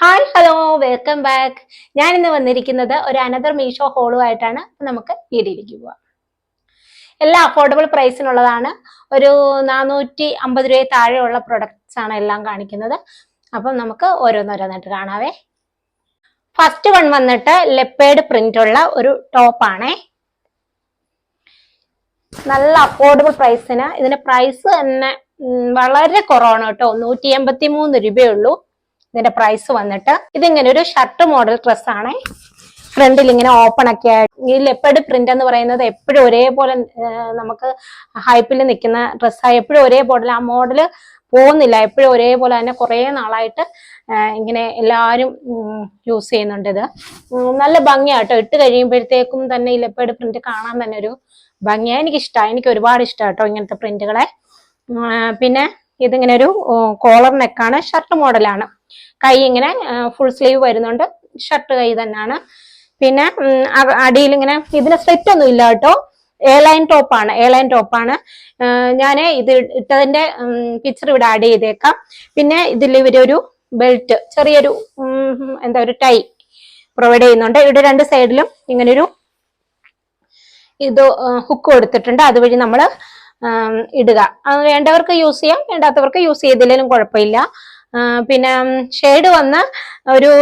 Hi hello welcome back. ഞാൻ ഇന്ന് വന്നിരിക്കുന്നത് ഒരു അനദർ മീഷോ ഹോളുമായിട്ടാണ്. നമുക്ക് വീഡിയോയിലേക്ക് പോവാം. എല്ലാം അഫോർഡബിൾ പ്രൈസിനുള്ളതാണ്. ഒരു 450 രൂപ താഴെയുള്ള പ്രൊഡക്ട്സ് ആണ് എല്ലാം കാണിക്കുന്നത്. അപ്പം നമുക്ക് ഓരോന്നോരോന്നായിട്ട് കാണാവേ. ഫസ്റ്റ് വൺ വന്നിട്ട് ലെപ്പേർഡ് പ്രിന്റ് ഉള്ള ഒരു ടോപ്പാണേ. നല്ല അഫോർഡബിൾ പ്രൈസിന്. ഇതിന്റെ പ്രൈസ് തന്നെ വളരെ കുറവാണ് കേട്ടോ. 183 രൂപയുള്ളൂ ഇതിന്റെ പ്രൈസ് വന്നിട്ട്. ഇതിങ്ങനെ ഒരു ഷർട്ട് മോഡൽ ഡ്രസ് ആണ്. ഫ്രണ്ടിൽ ഇങ്ങനെ ഓപ്പൺ ഒക്കെ ആയിട്ട് ഈ ലെപ്പേർഡ് പ്രിന്റ് എന്ന് പറയുന്നത് എപ്പോഴും ഒരേപോലെ നമുക്ക് ഹൈപ്പിൽ നിൽക്കുന്ന ഡ്രസ്സാണ്. എപ്പോഴും ഒരേപോലെ ആ മോഡല് പോകുന്നില്ല. എപ്പോഴും ഒരേപോലെ തന്നെ കുറെ നാളായിട്ട് ഇങ്ങനെ എല്ലാവരും യൂസ് ചെയ്യുന്നുണ്ട്. ഇത് നല്ല ഭംഗിയാട്ടോ. ഇട്ട് കഴിയുമ്പോഴത്തേക്കും തന്നെ ഈ ലെപ്പേർഡ് പ്രിന്റ് കാണാൻ തന്നെ ഒരു ഭംഗിയാണ്. എനിക്കിഷ്ടമാണ്. എനിക്ക് ഒരുപാട് ഇഷ്ടമാണ് കേട്ടോ ഇങ്ങനത്തെ പ്രിന്റുകളെ. പിന്നെ ഇതിങ്ങനെ ഒരു കോളർ നെക്കാണ്. ഷർട്ട് മോഡലാണ്. കൈ ഇങ്ങനെ ഫുൾ സ്ലീവ് വരുന്നുണ്ട്. ഷർട്ട് കൈ തന്നെയാണ്. പിന്നെ അടിയിൽ ഇങ്ങനെ ഇതിന് സ്ലിറ്റ് ഒന്നും ഇല്ല കേട്ടോ. എയർലൈൻ ടോപ്പാണ്. ഞാൻ ഇത് ഇട്ടതിന്റെ പിക്ചർ ഇവിടെ ആഡ് ചെയ്തേക്കാം. പിന്നെ ഇതിൽ ഇവരൊരു ബെൽറ്റ് ചെറിയൊരു ഒരു ടൈ പ്രൊവൈഡ് ചെയ്യുന്നുണ്ട്. ഇവിടെ രണ്ട് സൈഡിലും ഇങ്ങനൊരു ഇത് ഹുക്ക് കൊടുത്തിട്ടുണ്ട്. അതുവഴി നമ്മൾ ഇടുക. വേണ്ടവർക്ക് യൂസ് ചെയ്യാം, വേണ്ടാത്തവർക്ക് യൂസ് ചെയ്തില്ലെങ്കിലും കുഴപ്പമില്ല. പിന്നെ ഷെയ്ഡ് വന്ന് ഒരു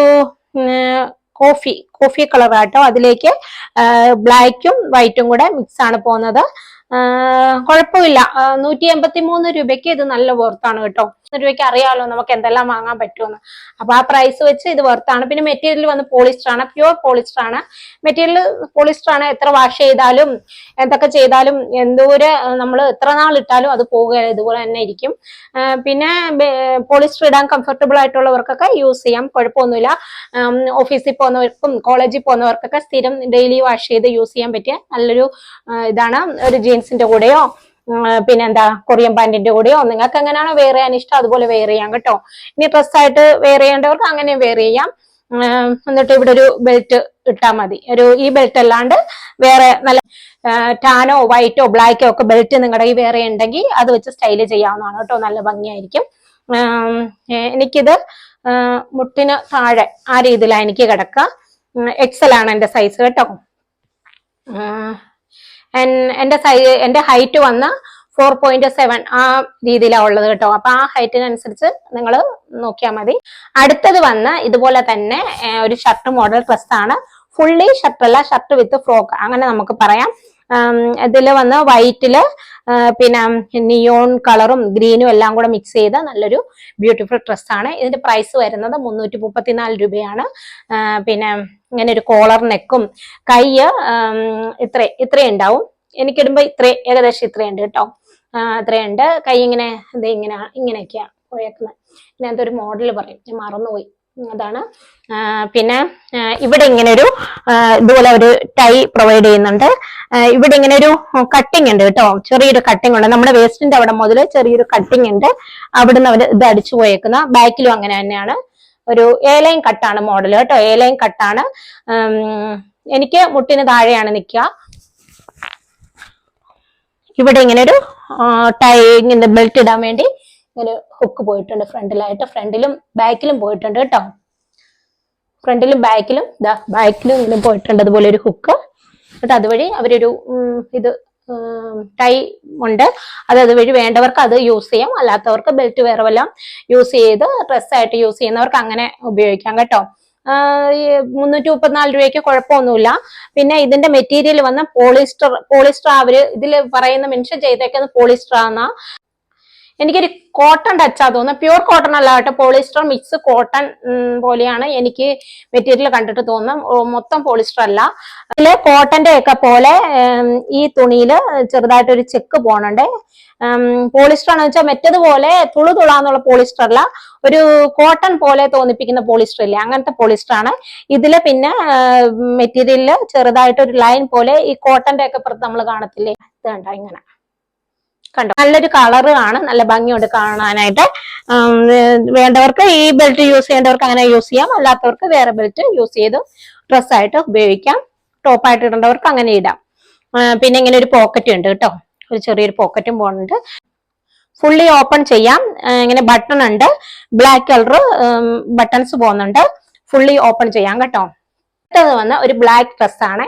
കോഫി കളറാട്ടോ. അതിലേക്ക് ബ്ലാക്കും വൈറ്റും കൂടെ മിക്സ് ആണ് പോകുന്നത്. കുഴപ്പമില്ല. 183 രൂപയ്ക്ക് ഇത് നല്ല വർത്താണ് കേട്ടോ. രൂപയ്ക്ക് അറിയാമല്ലോ നമുക്ക് എന്തെല്ലാം വാങ്ങാൻ പറ്റുമെന്ന്. അപ്പൊ ആ പ്രൈസ് വെച്ച് ഇത് വർത്താണ്. പിന്നെ മെറ്റീരിയൽ വന്ന് പോളിസ്റ്റർ ആണ്, പ്യുവർ പോളിസ്റ്റർ ആണ്. മെറ്റീരിയൽ പോളിസ്റ്റർ ആണ്. എത്ര വാഷ് ചെയ്താലും എന്തൊക്കെ ചെയ്താലും നമ്മൾ എത്ര നാൾ ഇട്ടാലും അത് പോകുകയില്ല, ഇതുപോലെ തന്നെ ഇരിക്കും. പിന്നെ പോളിസ്റ്റർ ഇടാൻ കംഫർട്ടബിൾ ആയിട്ടുള്ളവർക്കൊക്കെ യൂസ് ചെയ്യാം, കുഴപ്പമൊന്നുമില്ല. ഓഫീസിൽ പോകുന്നവർക്കും കോളേജിൽ പോകുന്നവർക്കൊക്കെ സ്ഥിരം ഡെയിലി വാഷ് ചെയ്ത് യൂസ് ചെയ്യാൻ പറ്റിയ നല്ലൊരു ഇതാണ്. ഒരു ജീൻസിന്റെ കൂടെയോ പിന്നെന്താ കൊറിയൻ പാന്റിന്റെ കൂടെയോ നിങ്ങൾക്ക് എങ്ങനെയാണോ വെയർ ചെയ്യാൻ ഇഷ്ടം അതുപോലെ വെയർ ചെയ്യാം കേട്ടോ. ഇനി ഡ്രസ്സായിട്ട് വെയർ ചെയ്യേണ്ടവർക്ക് അങ്ങനെ വെയർ ചെയ്യാം. എന്നിട്ട് ഇവിടെ ഒരു ബെൽറ്റ് ഇട്ടാൽ മതി. ഈ ബെൽറ്റ് അല്ലാണ്ട് വേറെ നല്ല ടാനോ വൈറ്റോ ബ്ലാക്കോ ഒക്കെ ബെൽറ്റ് നിങ്ങളുടെ ഈ വേറെ ഉണ്ടെങ്കിൽ അത് വെച്ച് സ്റ്റൈല് ചെയ്യാവുന്നതാണ് കേട്ടോ. നല്ല ഭംഗിയായിരിക്കും. എനിക്കിത് മുട്ടിന് താഴെ ആ രീതിയിലാണ് എനിക്ക് കിടക്കുക. എക്സൽ ആണ് എന്റെ സൈസ് കേട്ടോ. എന്റെ ഹൈറ്റ് വന്ന 4.7 ആ രീതിയിലാണ് ഉള്ളത് കേട്ടോ. അപ്പൊ ആ ഹൈറ്റിനനുസരിച്ച് നിങ്ങൾ നോക്കിയാൽ മതി. അടുത്തത് വന്ന് ഇതുപോലെ തന്നെ ഒരു ഷർട്ട് മോഡൽ ഡ്രസ് ആണ്. ഫുള്ളി ഷർട്ടല്ല, ഷർട്ട് വിത്ത് ഫ്രോക്ക് അങ്ങനെ നമുക്ക് പറയാം. ഇതിൽ വന്ന് വൈറ്റില് പിന്നെ നിയോൺ കളറും ഗ്രീനും എല്ലാം കൂടെ മിക്സ് ചെയ്ത നല്ലൊരു ബ്യൂട്ടിഫുൾ ഡ്രസ്സാണ്. ഇതിന്റെ പ്രൈസ് വരുന്നത് 334 രൂപയാണ്. പിന്നെ ഇങ്ങനെ ഒരു കോളർ നെക്കും കൈ ഇത്രയും ഉണ്ടാവും. എനിക്കിടുമ്പോ ഏകദേശം ഇത്രയുണ്ട് കേട്ടോ. ഇത്രയുണ്ട്. കൈ ഇങ്ങനെയൊക്കെയാ പോയേക്കുന്നത്. പിന്നെ അതൊരു മോഡൽ പറയും, ഞാൻ മറന്നുപോയി, അതാണ്. പിന്നെ ഇവിടെ ഇങ്ങനെ ഒരു ഇതുപോലെ ഒരു ടൈ പ്രൊവൈഡ് ചെയ്യുന്നുണ്ട്. ഇവിടെ ഇങ്ങനെ ഒരു കട്ടിങ് ഉണ്ട് കേട്ടോ. ചെറിയൊരു കട്ടിങ് ഉണ്ട്. നമ്മുടെ വേസ്റ്റിന്റെ അവിടെ മുതൽ ചെറിയൊരു കട്ടിങ് ഉണ്ട്. അവിടുന്ന് അവർ ഇത് അടിച്ചു പോയേക്കുന്ന. ബാക്കിലും അങ്ങനെ തന്നെയാണ്. ഒരു എയർലൈൻ കട്ടാണ് മോഡൽ കേട്ടോ. എയർലൈൻ കട്ടാണ്. എനിക്ക് മുട്ടിന് താഴെയാണ് നിൽക്കുക. ഇവിടെ ഇങ്ങനെ ഒരു ടൈ ഇങ്ങനെ ബെൽറ്റ് ഇടാൻ വേണ്ടി ഇങ്ങനെ ഹുക്ക് പോയിട്ടുണ്ട് ഫ്രണ്ടിലായിട്ട്. ഫ്രണ്ടിലും ബാക്കിലും പോയിട്ടുണ്ട് കേട്ടോ. ഫ്രണ്ടിലും ബാക്കിലും ഇങ്ങനെ പോയിട്ടുണ്ട് അതുപോലെ ഒരു ഹുക്ക്. എന്നിട്ട് അതുവഴി അവരൊരു ഇത് ടൈ ഉണ്ട്. അതുവഴി വേണ്ടവർക്ക് അത് യൂസ് ചെയ്യാം, അല്ലാത്തവർക്ക് ബെൽറ്റ് വേറെ വല്ലതും യൂസ് ചെയ്ത് ഡ്രസ്സായിട്ട് യൂസ് ചെയ്യുന്നവർക്ക് അങ്ങനെ ഉപയോഗിക്കാം കേട്ടോ. 334 രൂപയ്ക്ക് കുഴപ്പമൊന്നുമില്ല. പിന്നെ ഇതിന്റെ മെറ്റീരിയൽ വന്ന പോളിസ്റ്റർ അവര് ഇതിൽ പറയുന്ന മെൻഷൻ ചെയ്തേക്കുന്നത് പോളിസ്റ്റർ ആണെന്നാ. എനിക്കൊരു കോട്ടൺ ടച്ചാ തോന്നുന്നത്. പ്യൂർ കോട്ടൺ അല്ല കേട്ടോ, പോളിസ്റ്റർ മിക്സ് കോട്ടൺ പോലെയാണ് എനിക്ക് മെറ്റീരിയൽ കണ്ടിട്ട് തോന്നുന്നത്. മൊത്തം പോളിസ്റ്റർ അല്ല. അതില് കോട്ടന്റെ ഒക്കെ പോലെ ഈ തുണിയില് ചെറുതായിട്ടൊരു ചെക്ക് പോണുണ്ട്. പോളിസ്റ്റർ ആണെന്ന് വെച്ചാൽ മറ്റേതുപോലെ തുളാന്നുള്ള പോളിസ്റ്റർ അല്ല, ഒരു കോട്ടൺ പോലെ തോന്നിപ്പിക്കുന്ന പോളിസ്റ്റർ ഇല്ലേ, അങ്ങനത്തെ പോളിസ്റ്റർ ആണ് ഇതില്. പിന്നെ മെറ്റീരിയലില് ചെറുതായിട്ടൊരു ലൈൻ പോലെ ഈ കോട്ടന്റെ ഒക്കെ പുറത്ത് നമ്മൾ കാണത്തില്ലേ, ഇത് കണ്ടോ ഇങ്ങനെ കണ്ടോ. നല്ലൊരു കളറ് ആണ്, നല്ല ഭംഗിയുണ്ട് കാണാനായിട്ട്. വേണ്ടവർക്ക് ഈ ബെൽറ്റ് യൂസ് ചെയ്യേണ്ടവർക്ക് അങ്ങനെ യൂസ് ചെയ്യാം, അല്ലാത്തവർക്ക് വേറെ ബെൽറ്റ് യൂസ് ചെയ്ത് ഡ്രസ്സായിട്ട് ഉപയോഗിക്കാം. ടോപ്പായിട്ട് ഇടേണ്ടവർക്ക് അങ്ങനെ ഇടാം. പിന്നെ ഇങ്ങനെ ഒരു പോക്കറ്റ് ഉണ്ട് കേട്ടോ. ഒരു ചെറിയൊരു പോക്കറ്റും പോകുന്നുണ്ട്. ഫുള്ളി ഓപ്പൺ ചെയ്യാം. ഇങ്ങനെ ബട്ടൺ ഉണ്ട്, ബ്ലാക്ക് കളർ ബട്ടൺസ് പോകുന്നുണ്ട്. ഫുള്ളി ഓപ്പൺ ചെയ്യാം കേട്ടോ. അടുത്തത് വന്ന ഒരു ബ്ലാക്ക് ഡ്രസ് ആണ്.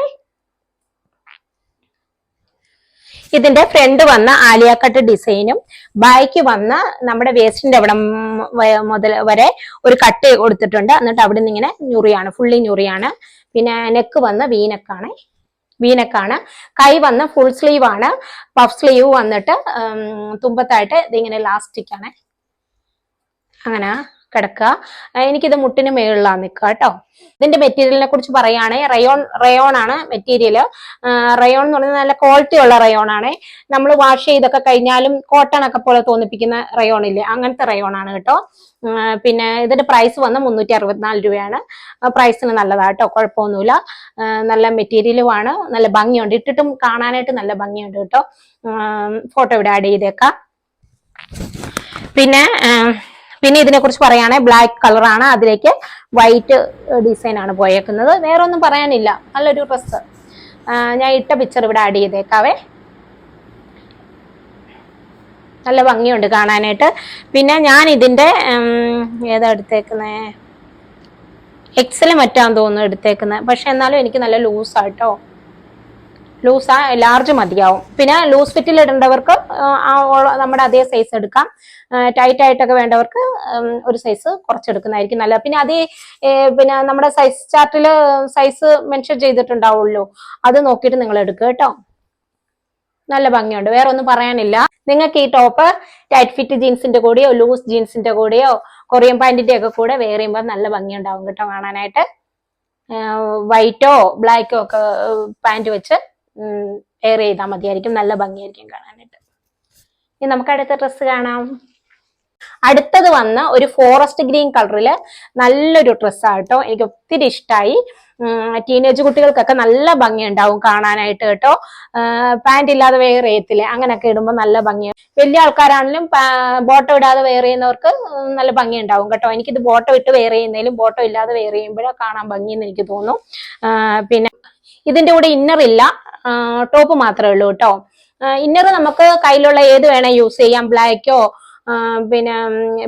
ഇതിന്റെ ഫ്രണ്ട് വന്ന ആലിയ കട്ട് ഡിസൈനും ബാക്ക് വന്ന നമ്മുടെ വേസ്റ്റിന്റെ അവിടെ മുതൽ വരെ ഒരു കട്ട് കൊടുത്തിട്ടുണ്ട്. എന്നിട്ട് അവിടെ നിന്ന് ഇങ്ങനെ ഞുറിയാണ്, ഫുള്ളി ഞുറിയാണ്. പിന്നെ നെക്ക് വന്ന വീനക്കാണ്. കൈ വന്ന ഫുൾ സ്ലീവ് ആണ്. പഫ് സ്ലീവ് വന്നിട്ട് തുമ്പത്തായിട്ട് ഇതിങ്ങനെ ലാസ്റ്റിക് ആണ്, അങ്ങനെ കിടക്കുക. എനിക്കിത് മുട്ടിന് മേളിലാണ് നിൽക്കുക കേട്ടോ. ഇതിന്റെ മെറ്റീരിയലിനെ കുറിച്ച് പറയുകയാണെങ്കിൽ റയോൺ ആണ് മെറ്റീരിയൽ. റയോൺ എന്ന് പറയുന്നത് നല്ല ക്വാളിറ്റി ഉള്ള റയോൺ ആണ്. നമ്മൾ വാഷ് ചെയ്തൊക്കെ കഴിഞ്ഞാലും കോട്ടൺ ഒക്കെ പോലെ തോന്നിപ്പിക്കുന്ന റയോൺ ഇല്ലേ, അങ്ങനത്തെ റയോൺ ആണ് കേട്ടോ. പിന്നെ ഇതിന്റെ പ്രൈസ് വന്ന് 364 രൂപയാണ്. പ്രൈസിന് നല്ലതാണ് കേട്ടോ, കുഴപ്പമൊന്നുമില്ല. നല്ല മെറ്റീരിയലും ആണ്, നല്ല ഭംഗിയുണ്ട്, ഇട്ടിട്ടും കാണാനായിട്ട് നല്ല ഭംഗിയുണ്ട് കേട്ടോ. ഫോട്ടോ ഇവിടെ ആഡ് ചെയ്തേക്കാം. പിന്നെ ഇതിനെ കുറിച്ച് പറയുകയാണെങ്കിൽ ബ്ലാക്ക് കളറാണ്, അതിലേക്ക് വൈറ്റ് ഡിസൈൻ ആണ് പോയേക്കുന്നത്. വേറെ ഒന്നും പറയാനില്ല, നല്ലൊരു ഡ്രസ്സ്. ഞാൻ ഇട്ട പിക്ചർ ഇവിടെ ആഡ് ചെയ്തേക്കാവേ. നല്ല ഭംഗിയുണ്ട് കാണാനായിട്ട്. പിന്നെ ഞാൻ ഇതിന്റെ ഏതാ എടുത്തേക്കുന്നേ, എക്സൽ മറ്റാന്ന് തോന്നുന്നു എടുത്തേക്കുന്നത്. പക്ഷെ എന്നാലും എനിക്ക് നല്ല ലൂസാട്ടോ, ലൂസാ, ലാർജ് മതിയാവും. പിന്നെ ലൂസ് ഫിറ്റിൽ ഇടേണ്ടവർക്ക് നമ്മുടെ അതേ സൈസ് എടുക്കാം. ടൈറ്റ് ആയിട്ടൊക്കെ വേണ്ടവർക്ക് ഒരു സൈസ് കുറച്ചെടുക്കുന്നതായിരിക്കും നല്ലത്. പിന്നെ നമ്മുടെ സൈസ് ചാർട്ടിൽ സൈസ് മെൻഷൻ ചെയ്തിട്ടുണ്ടാവുള്ളൂ, അത് നോക്കിയിട്ട് നിങ്ങൾ എടുക്കുക കേട്ടോ. നല്ല ഭംഗിയുണ്ട്, വേറെ ഒന്നും പറയാനില്ല. നിങ്ങൾക്ക് ഈ ടോപ്പ് ടൈറ്റ് ഫിറ്റ് ജീൻസിന്റെ കൂടെയോ ലൂസ് ജീൻസിന്റെ കൂടെയോ കൊറിയൻ പാന്റിന്റെ ഒക്കെ കൂടെ വെയർ ചെയ്യുമ്പോൾ നല്ല ഭംഗിയുണ്ടാവും കേട്ടോ കാണാനായിട്ട്. വൈറ്റോ ബ്ലാക്കോ ഒക്കെ പാന്റ് വെച്ച് വെയർ ചെയ്താൽ മതിയായിരിക്കും, നല്ല ഭംഗിയായിരിക്കും കാണാനായിട്ട്. ഇനി നമുക്ക് അടുത്ത ഡ്രസ്സ് കാണാം. അടുത്തത് വന്ന ഒരു ഫോറസ്റ്റ് ഗ്രീൻ കളറില് നല്ലൊരു ഡ്രസ്സാണ് കേട്ടോ. എനിക്ക് ഒത്തിരി ഇഷ്ടമായി. ടീനേജ് കുട്ടികൾക്കൊക്കെ നല്ല ഭംഗി ഉണ്ടാവും കാണാനായിട്ട് കേട്ടോ. പാന്റ് ഇല്ലാതെ വെയർ ചെയ്യത്തില്ലേ, അങ്ങനെയൊക്കെ ഇടുമ്പോൾ നല്ല ഭംഗിയാണ്. വലിയ ആൾക്കാരാണെങ്കിലും ബോട്ടം ഇടാതെ വെയർ ചെയ്യുന്നവർക്ക് നല്ല ഭംഗി ഉണ്ടാവും കേട്ടോ. എനിക്കിത് ബോട്ടം ഇട്ട് വെയർ ചെയ്യുന്നതിലും ബോട്ടം ഇല്ലാതെ വെയർ ചെയ്യുമ്പോഴേ കാണാൻ ഭംഗിയെന്ന് എനിക്ക് തോന്നും. പിന്നെ ഇതിന്റെ കൂടെ ഇന്നർ ഇല്ല, ടോപ്പ് മാത്രമേ ഉള്ളൂ കേട്ടോ. ഇന്നർ നമുക്ക് കയ്യിലുള്ള ഏത് വേണേ യൂസ് ചെയ്യാം, ബ്ലാക്കോ പിന്നെ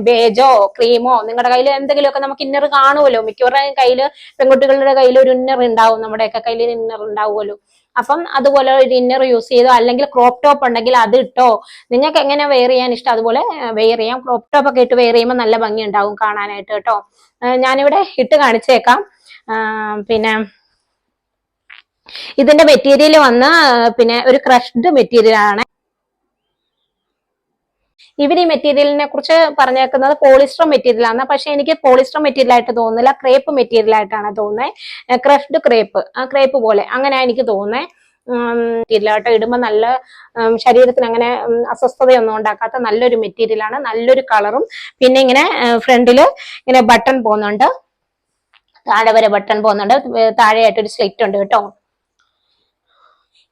ബേജോ ക്രീമോ, നിങ്ങളുടെ കയ്യിൽ എന്തെങ്കിലുമൊക്കെ നമുക്ക് ഇന്നർ കാണുമല്ലോ. മിക്കവരുടെയും കയ്യിൽ, പെൺകുട്ടികളുടെ കയ്യിൽ ഒരു ഇന്നർ ഉണ്ടാവും, നമ്മുടെയൊക്കെ കയ്യിൽ ഇന്നർ ഉണ്ടാവുമല്ലോ. അപ്പം അതുപോലെ ഒരു ഇന്നർ യൂസ് ചെയ്തോ, അല്ലെങ്കിൽ ക്രോപ്പ് ടോപ്പ് ഉണ്ടെങ്കിൽ അത് ഇട്ടോ. നിങ്ങൾക്ക് എങ്ങനെ വെയർ ചെയ്യാൻ ഇഷ്ടം അതുപോലെ വെയർ ചെയ്യാം. ക്രോപ്പ് ടോപ്പ് ഒക്കെ ഇട്ട് വെയർ ചെയ്യുമ്പോൾ നല്ല ഭംഗി ഉണ്ടാവും കാണാനായിട്ട് കേട്ടോ. ഞാനിവിടെ ഇട്ട് കാണിച്ചേക്കാം. പിന്നെ ഇതിന്റെ മെറ്റീരിയൽ വന്ന് പിന്നെ ഒരു ക്രഷ്ഡ് മെറ്റീരിയൽ ആണ്. ഇവർ ഈ മെറ്റീരിയലിനെ കുറിച്ച് പറഞ്ഞേക്കുന്നത് പോളിസ്റ്റർ മെറ്റീരിയൽ ആണ്. പക്ഷെ എനിക്ക് പോളിസ്റ്റർ മെറ്റീരിയൽ ആയിട്ട് തോന്നുന്നില്ല, ക്രേപ്പ് മെറ്റീരിയൽ ആയിട്ടാണ് തോന്നുന്നത്. ക്രഷ്ഡ് ക്രേപ്പ്, ആ ക്രേപ്പ് പോലെ അങ്ങനെ എനിക്ക് തോന്നുന്നത്. മെറ്റീരിയലായിട്ട് ഇടുമ്പോൾ നല്ല ശരീരത്തിന് അങ്ങനെ അസ്വസ്ഥതയൊന്നും ഉണ്ടാക്കാത്ത നല്ലൊരു മെറ്റീരിയലാണ്, നല്ലൊരു കളറും. പിന്നെ ഇങ്ങനെ ഫ്രണ്ടില് ഇങ്ങനെ ബട്ടൺ പോകുന്നുണ്ട്, താഴെ വരെ ബട്ടൺ പോകുന്നുണ്ട്, താഴെയായിട്ടൊരു സ്ലിറ്റ് ഉണ്ട് കേട്ടോ.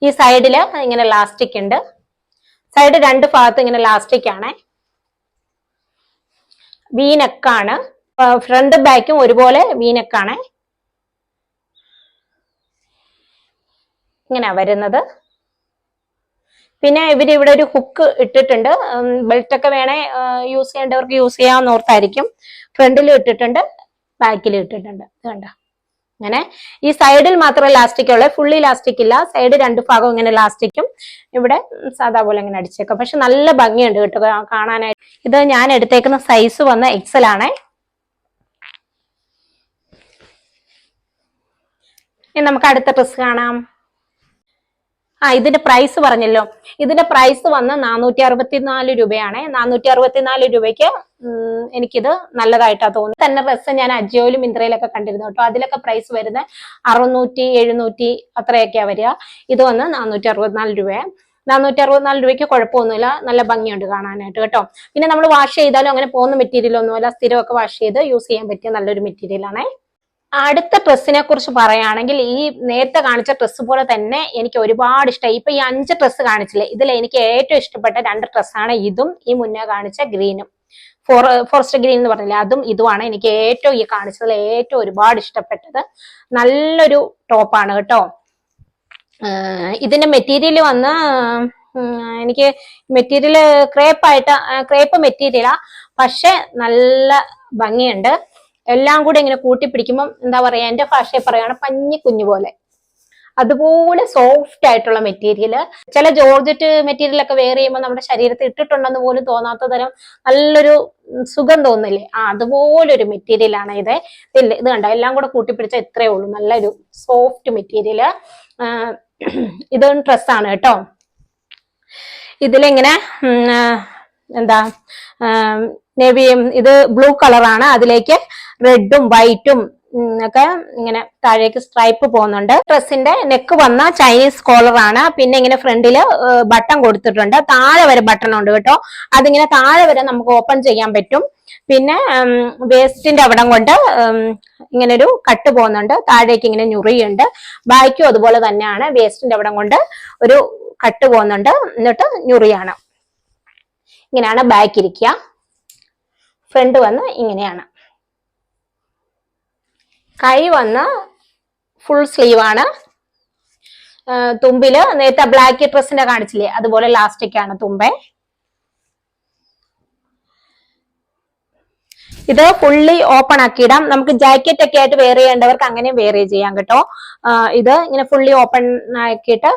ഈ സൈഡില് ഇങ്ങനെ ലാസ്റ്റിക് ഉണ്ട്, സൈഡ് രണ്ട് ഭാഗത്ത് ഇങ്ങനെ ലാസ്റ്റിക് ആണ്. വീനെക്കാണ്, ഫ്രണ്ട് ബാക്കും ഒരുപോലെ വീനെക്കാണ് ഇങ്ങനെ വരുന്നത്. പിന്നെ ഇവരിവിടെ ഒരു ഹുക്ക് ഇട്ടിട്ടുണ്ട്, ബെൽറ്റ് ഒക്കെ വേണേ യൂസ് ചെയ്യേണ്ടവർക്ക് യൂസ് ചെയ്യാവുന്ന ഓർത്തായിരിക്കും. ഫ്രണ്ടിലും ഇട്ടിട്ടുണ്ട്, ബാക്കിലും ഇട്ടിട്ടുണ്ട്. കണ്ടോ, അങ്ങനെ ഈ സൈഡിൽ മാത്രമേ ലാസ്റ്റിക് ഉള്ളൂ, ഫുള്ളി ലാസ്റ്റിക് ഇല്ല. സൈഡ് രണ്ട് ഭാഗവും ഇങ്ങനെ ലാസ്റ്റിക്കും, ഇവിടെ സാധാ പോലെ ഇങ്ങനെ അടിച്ചേക്കാം. പക്ഷെ നല്ല ഭംഗിയുണ്ട് കേട്ടോ കാണാനായിട്ട്. ഇത് ഞാൻ എടുത്തേക്കുന്ന സൈസ് വന്ന എക്സൽ ആണേ. ഇനി നമുക്ക് അടുത്ത ഡ്രസ് കാണാം. ഇതിന്റെ പ്രൈസ് പറഞ്ഞല്ലോ, ഇതിന്റെ പ്രൈസ് വന്ന് 464 രൂപയാണ്. 464 രൂപയ്ക്ക് എനിക്കിത് നല്ലതായിട്ടാണ് തോന്നുന്നത്. തന്നെ ഡ്രസ്സ് ഞാൻ അജിയോയിലും മിന്ത്രയിലൊക്കെ കണ്ടിരുന്നു കേട്ടോ. അതിലൊക്കെ പ്രൈസ് വരുന്നത് 600, 700 അത്രയൊക്കെയാ വരിക. ഇത് വന്ന് 464 രൂപയാണ്. 464 രൂപയ്ക്ക് കുഴപ്പമൊന്നുമില്ല, നല്ല ഭംഗിയുണ്ട് കാണാനായിട്ട് കേട്ടോ. പിന്നെ നമ്മൾ വാഷ് ചെയ്താലും അങ്ങനെ പോകുന്ന മെറ്റീരിയൽ ഒന്നുമല്ല, സ്ഥിരമൊക്കെ വാഷ് ചെയ്ത് യൂസ് ചെയ്യാൻ പറ്റിയ നല്ലൊരു മെറ്റീരിയൽ ആണേ. അടുത്ത ഡ്രസ്സിനെ കുറിച്ച് പറയുകയാണെങ്കിൽ ഈ നേരത്തെ കാണിച്ച ഡ്രസ്സ് പോലെ തന്നെ എനിക്ക് ഒരുപാട് ഇഷ്ടമായി. ഇപ്പൊ ഈ 5 ഡ്രസ്സ് കാണിച്ചില്ലേ, ഇതിൽ എനിക്ക് ഏറ്റവും ഇഷ്ടപ്പെട്ട 2 ഡ്രസ്സാണ് ഇതും ഈ മുന്നേ കാണിച്ച ഗ്രീനും. ഫോറസ്റ്റ് ഗ്രീൻ എന്ന് പറഞ്ഞില്ലേ, അതും ഇതുമാണ് എനിക്ക് ഏറ്റവും ഈ കാണിച്ചതിൽ ഏറ്റവും ഒരുപാട് ഇഷ്ടപ്പെട്ടത്. നല്ലൊരു ടോപ്പാണ് കേട്ടോ. ഇതിന്റെ മെറ്റീരിയൽ വന്ന് എനിക്ക് മെറ്റീരിയൽ ക്രേപ്പ് മെറ്റീരിയലാ, പക്ഷെ നല്ല ഭംഗിയുണ്ട്. എല്ലാം കൂടെ ഇങ്ങനെ കൂട്ടിപ്പിടിക്കുമ്പോൾ എന്താ പറയാ, എന്റെ ഭാഷയിൽ പറയുകയാണ് പഞ്ഞി കുഞ്ഞു പോലെ, അതുപോലെ സോഫ്റ്റ് ആയിട്ടുള്ള മെറ്റീരിയൽ. ചില ജോർജറ്റ് മെറ്റീരിയൽ ഒക്കെ വെയർ ചെയ്യുമ്പോൾ നമ്മുടെ ശരീരത്തിൽ ഇട്ടിട്ടുണ്ടെന്ന് പോലും തോന്നാത്ത തരം നല്ലൊരു സുഖം തോന്നില്ലേ, അതുപോലൊരു മെറ്റീരിയൽ ആണ് ഇത്. ഇത് കണ്ടോ, എല്ലാം കൂടെ കൂട്ടിപ്പിടിച്ച ഇത്രയേ ഉള്ളൂ, നല്ലൊരു സോഫ്റ്റ് മെറ്റീരിയൽ. ഇതൊരു ഡ്രസ്സാണ് കേട്ടോ. ഇതിലിങ്ങനെ എന്താ നേവിയും, ഇത് ബ്ലൂ കളറാണ്, അതിലേക്ക് റെഡും വൈറ്റും ഒക്കെ ഇങ്ങനെ താഴേക്ക് സ്ട്രൈപ്പ് പോകുന്നുണ്ട്. ഡ്രസ്സിന്റെ നെക്ക് വന്ന ചൈനീസ് കോളർ ആണ്. പിന്നെ ഇങ്ങനെ ഫ്രണ്ടില് ബട്ടൺ കൊടുത്തിട്ടുണ്ട്, താഴെ വരെ ബട്ടൺ ഉണ്ട് കേട്ടോ. അതിങ്ങനെ താഴെ വരെ നമുക്ക് ഓപ്പൺ ചെയ്യാൻ പറ്റും. പിന്നെ വേസ്റ്റിന്റെ അവിടം കൊണ്ട് ഇങ്ങനെ ഒരു കട്ട് പോകുന്നുണ്ട്, താഴേക്ക് ഇങ്ങനെ ഞുറിയുണ്ട്. ബാക്കും അതുപോലെ തന്നെയാണ്, വേസ്റ്റിന്റെ അവിടം കൊണ്ട് ഒരു കട്ട് പോകുന്നുണ്ട്, എന്നിട്ട് ഞുറിയാണ്. ഇങ്ങനെയാണ് ബാക്ക് ഇരിക്കുക. ഫ്രണ്ട് വന്ന് ഇങ്ങനെയാണ്. കൈ വന്ന് ഫുൾ സ്ലീവ് ആണ്. തുമ്പില് നേരത്തെ ബ്ലാക്ക് ഡ്രസ്സിന്റെ കാണിച്ചില്ലേ, അതുപോലെ ലാസ്റ്റിക് ആണ് തുമ്പേ. ഇത് ഫുള്ളി ഓപ്പൺ ആക്കിയിടാം. നമുക്ക് ജാക്കറ്റ് ഒക്കെ ആയിട്ട് വെയർ ചെയ്യേണ്ടവർക്ക് അങ്ങനെ വെയർ ചെയ്യാം കേട്ടോ. ഇത് ഇങ്ങനെ ഫുള്ളി ഓപ്പൺ ആക്കിയിട്ട്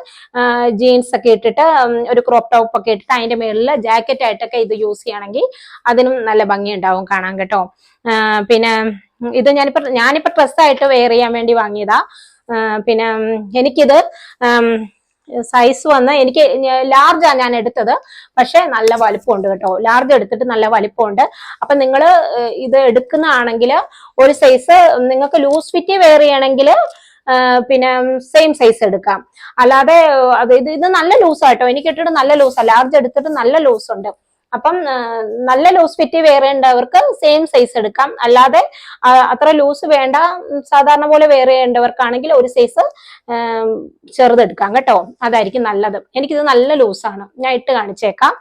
ജീൻസ് ഒക്കെ ഇട്ടിട്ട് ഒരു ക്രോപ്പ് ടോപ്പ് ഒക്കെ ഇട്ടിട്ട് അതിന്റെ മുകളിൽ ജാക്കറ്റ് ആയിട്ടൊക്കെ ഇത് യൂസ് ചെയ്യണമെങ്കിൽ അതിനും നല്ല ഭംഗി ഉണ്ടാവും കാണാൻ കേട്ടോ. പിന്നെ ഇത് ഞാനിപ്പോ ഡ്രസ്സായിട്ട് വെയർ ചെയ്യാൻ വേണ്ടി വാങ്ങിയതാ. പിന്നെ എനിക്കിത് സൈസ് വന്ന് എനിക്ക് ലാർജാ ഞാൻ എടുത്തത്, പക്ഷെ നല്ല വലിപ്പമുണ്ട് കേട്ടോ. ലാർജ് എടുത്തിട്ട് നല്ല വലിപ്പമുണ്ട്. അപ്പൊ നിങ്ങൾ ഇത് എടുക്കുന്നതാണെങ്കിൽ ഒരു സൈസ് നിങ്ങൾക്ക് ലൂസ് ഫിറ്റ് വെയർ ചെയ്യണമെങ്കിൽ പിന്നെ സെയിം സൈസ് എടുക്കാം. അല്ലാതെ ഇത് നല്ല ലൂസാട്ടോ, എനിക്ക് ഇട്ടിട്ട് നല്ല ലൂസാ, ലാർജ് എടുത്തിട്ട് നല്ല ലൂസ് ഉണ്ട്. അപ്പം നല്ല ലൂസ് ഫിറ്റ് വെയർ ചെയ്യേണ്ടവർക്ക് സെയിം സൈസ് എടുക്കാം. അല്ലാതെ അത്ര ലൂസ് വേണ്ട, സാധാരണ പോലെ വെയർ ചെയ്യേണ്ടവർക്കാണെങ്കിൽ ഒരു സൈസ് ചെറുതെടുക്കാം കേട്ടോ, അതായിരിക്കും നല്ലത്. എനിക്കിത് നല്ല ലൂസാണ്, ഞാൻ ഇട്ട് കാണിച്ചേക്കാം.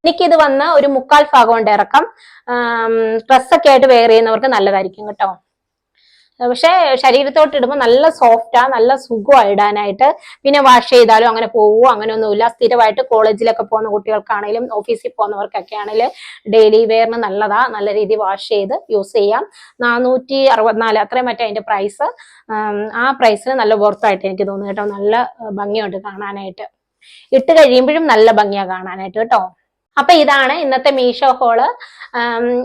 എനിക്കിത് വന്ന് ഒരു 3/4 ഭാഗം കൊണ്ട് ഇറക്കം. ഡ്രസ്സൊക്കെ ആയിട്ട് വെയർ ചെയ്യുന്നവർക്ക് നല്ലതായിരിക്കും കേട്ടോ. പക്ഷെ ശരീരത്തോട്ട് ഇടുമ്പോൾ നല്ല സോഫ്റ്റാ, നല്ല സുഖമാണ് ഇടാനായിട്ട്. പിന്നെ വാഷ് ചെയ്താലും അങ്ങനെ പോവുമോ അങ്ങനെയൊന്നുമില്ല. സ്ഥിരമായിട്ട് കോളേജിലൊക്കെ പോകുന്ന കുട്ടികൾക്കാണെങ്കിലും ഓഫീസിൽ പോകുന്നവർക്കൊക്കെ ആണെങ്കിലും ഡെയിലി വെയറിന് നല്ലതാ. നല്ല രീതിയിൽ വാഷ് ചെയ്ത് യൂസ് ചെയ്യാം. 464 അത്രയും മറ്റേ അതിന്റെ പ്രൈസ്. ആ പ്രൈസിന് നല്ല വർത്തായിട്ട് എനിക്ക് തോന്നുന്നു കേട്ടോ. നല്ല ഭംഗിയുണ്ട് കാണാനായിട്ട്, ഇട്ട് കഴിയുമ്പോഴും നല്ല ഭംഗിയാ കാണാനായിട്ട് കേട്ടോ. അപ്പൊ ഇതാണ് ഇന്നത്തെ മീഷോ ഹോള്.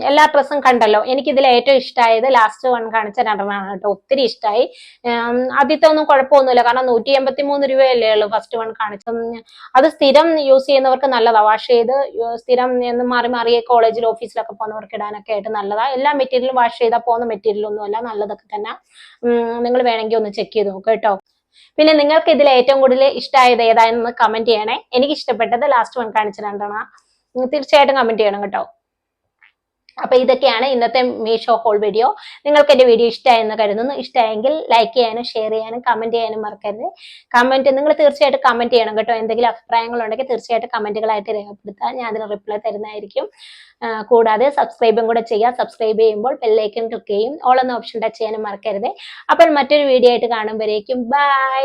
എല്ലാ ഡ്രസ്സും കണ്ടല്ലോ. എനിക്കിതിൽ ഏറ്റവും ഇഷ്ടമായത് ലാസ്റ്റ് വൺ കാണിച്ച രണ്ടെണ്ണമാണ് കേട്ടോ. ഒത്തിരി ഇഷ്ടമായി. ആദ്യത്തെ ഒന്നും കുഴപ്പമൊന്നുമില്ല, കാരണം 183 രൂപയല്ലേ ഉള്ളൂ ഫസ്റ്റ് വൺ കാണിച്ചത്. അത് സ്ഥിരം യൂസ് ചെയ്യുന്നവർക്ക് നല്ലതാ, വാഷ് ചെയ്ത് സ്ഥിരം മാറി മാറി കോളേജിൽ ഓഫീസിലൊക്കെ പോകുന്നവർക്ക് ഇടാനൊക്കെ ആയിട്ട് നല്ലതാ. എല്ലാ മെറ്റീരിയലും വാഷ് ചെയ്താൽ പോകുന്ന മെറ്റീരിയൽ ഒന്നും അല്ല, നല്ലതൊക്കെ തന്നെ. നിങ്ങൾ വേണമെങ്കിൽ ഒന്ന് ചെക്ക് ചെയ്ത് നോക്കുക കേട്ടോ. പിന്നെ നിങ്ങൾക്ക് ഇതിൽ ഏറ്റവും കൂടുതൽ ഇഷ്ടമായത് ഏതാണെന്ന് കമന്റ് ചെയ്യണേ. എനിക്ക് ഇഷ്ടപ്പെട്ടത് ലാസ്റ്റ് വൺ കാണിച്ച രണ്ടെണ്ണം തീർച്ചയായിട്ടും കമന്റ് ചെയ്യണം കേട്ടോ. അപ്പൊ ഇതൊക്കെയാണ് ഇന്നത്തെ മീഷോ ഹോൾ വീഡിയോ. നിങ്ങൾക്ക് എന്റെ വീഡിയോ ഇഷ്ടമായെന്ന് കരുതുന്നു. ഇഷ്ടമായെങ്കിൽ ലൈക്ക് ചെയ്യാനും ഷെയർ ചെയ്യാനും കമന്റ് ചെയ്യാനും മറക്കരുത്. നിങ്ങൾ തീർച്ചയായിട്ടും കമന്റ് ചെയ്യണം കേട്ടോ. എന്തെങ്കിലും അഭിപ്രായങ്ങൾ ഉണ്ടെങ്കിൽ തീർച്ചയായിട്ടും കമന്റുകളായിട്ട് രേഖപ്പെടുത്തുക, ഞാൻ അതിന് റിപ്ലൈ തരുന്നതായിരിക്കും. കൂടാതെ സബ്സ്ക്രൈബും കൂടെ ചെയ്യുക. സബ്സ്ക്രൈബ് ചെയ്യുമ്പോൾ ബെല്ലൈക്കൺ ക്ലിക്ക് ചെയ്യും, ഓൾ എന്ന ഓപ്ഷൻ ടച്ച് ചെയ്യാനും മറക്കരുത്. അപ്പോൾ മറ്റൊരു വീഡിയോ ആയിട്ട് കാണുമ്പോഴേക്കും ബൈ.